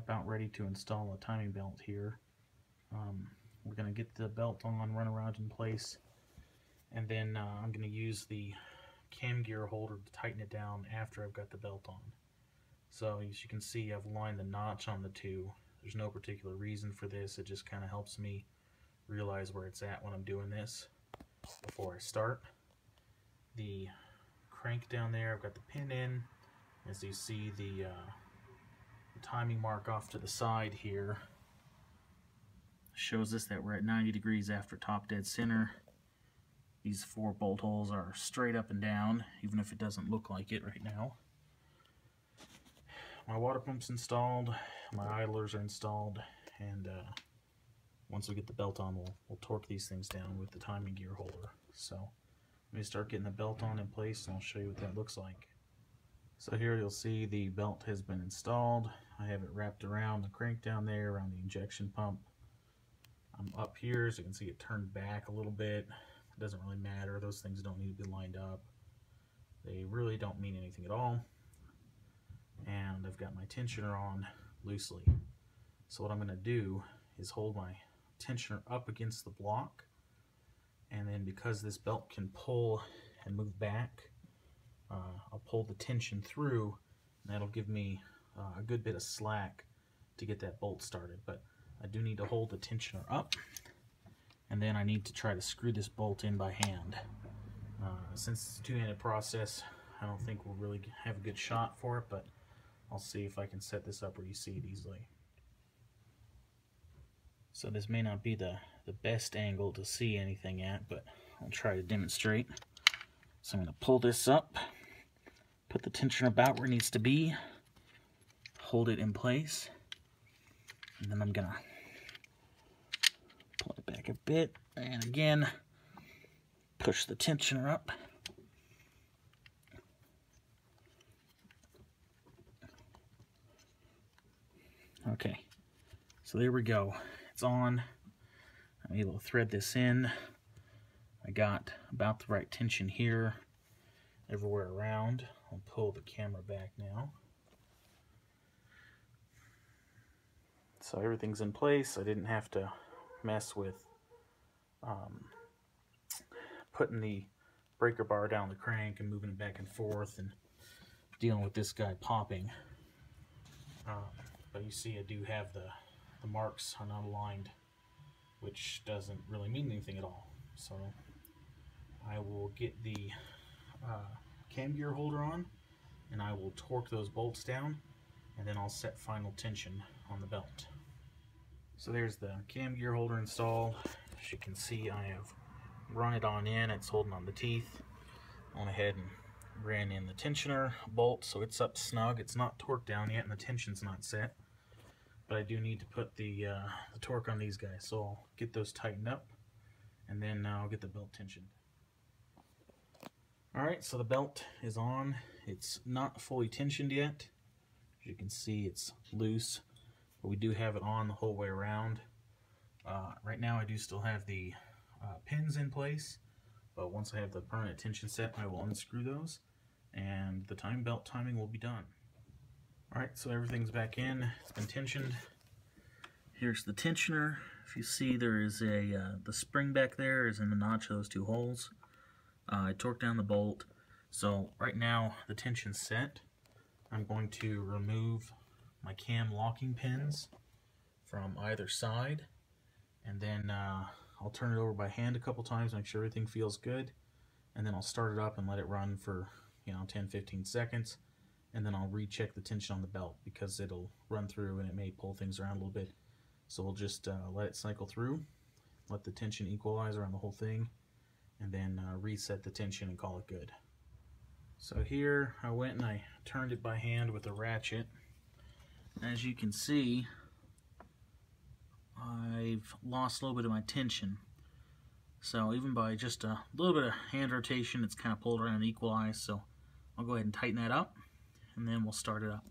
about ready to install a timing belt here. We're going to get the belt on, run around in place, and then I'm going to use the cam gear holder to tighten it down after I've got the belt on. So as you can see, I've lined the notch on the two. There's no particular reason for this, it just kind of helps me realize where it's at when I'm doing this before I start. The crank down there, I've got the pin in. As you see, the timing mark off to the side here shows us that we're at 90 degrees after top dead center. These 4 bolt holes are straight up and down, even if it doesn't look like it right now. My water pump's installed, my idlers are installed, and once we get the belt on, we'll torque these things down with the timing gear holder. So let me start getting the belt on in place, and I'll show you what that looks like. So here you'll see the belt has been installed. I have it wrapped around the crank down there, around the injection pump. I'm up here, so you can see it turned back a little bit. It doesn't really matter. Those things don't need to be lined up. They really don't mean anything at all. And I've got my tensioner on loosely. So what I'm going to do is hold my tensioner up against the block, and then because this belt can pull and move back, I'll pull the tension through, and that'll give me a good bit of slack to get that bolt started. But I do need to hold the tensioner up, and then I need to try to screw this bolt in by hand. Since it's a two-handed process, I don't think we'll really have a good shot for it, but I'll see if I can set this up where you see it easily. So this may not be the best angle to see anything at, but I'll try to demonstrate. So I'm going to pull this up, put the tensioner about where it needs to be, hold it in place, and then I'm going to pull it back a bit, and again, push the tensioner up. Okay, so there we go. It's on. I'm able to thread this in. I got about the right tension here, everywhere around. I'll pull the camera back now. So everything's in place. I didn't have to mess with putting the breaker bar down the crank and moving it back and forth and dealing with this guy popping. But you see I do have the marks are not aligned, which doesn't really mean anything at all. So I will get the cam gear holder on, and I will torque those bolts down, and then I'll set final tension on the belt. So there's the cam gear holder installed. As you can see, I have run it on in. It's holding on the teeth. I went ahead and ran in the tensioner bolt, so it's up snug. It's not torqued down yet, and the tension's not set. But I do need to put the torque on these guys, so I'll get those tightened up, and then I'll get the belt tensioned. Alright, so the belt is on. It's not fully tensioned yet. As you can see, it's loose, but we do have it on the whole way around. Right now I do still have the pins in place, but once I have the permanent tension set, I will unscrew those, and the timing belt timing will be done. Alright, so everything's back in. It's been tensioned. Here's the tensioner. If you see, there is the spring back there is in the notch of those 2 holes. I torqued down the bolt. So right now the tension's set. I'm going to remove my cam locking pins from either side, and then I'll turn it over by hand a couple times, make sure everything feels good, and then I'll start it up and let it run for 10-15 seconds, and then I'll recheck the tension on the belt because it'll run through and it may pull things around a little bit. So we'll just let it cycle through, let the tension equalize around the whole thing, and then reset the tension and call it good. So here I went and I turned it by hand with a ratchet. As you can see, I've lost a little bit of my tension. So even by just a little bit of hand rotation, it's kind of pulled around and equalized. So I'll go ahead and tighten that up, and then we'll start it up.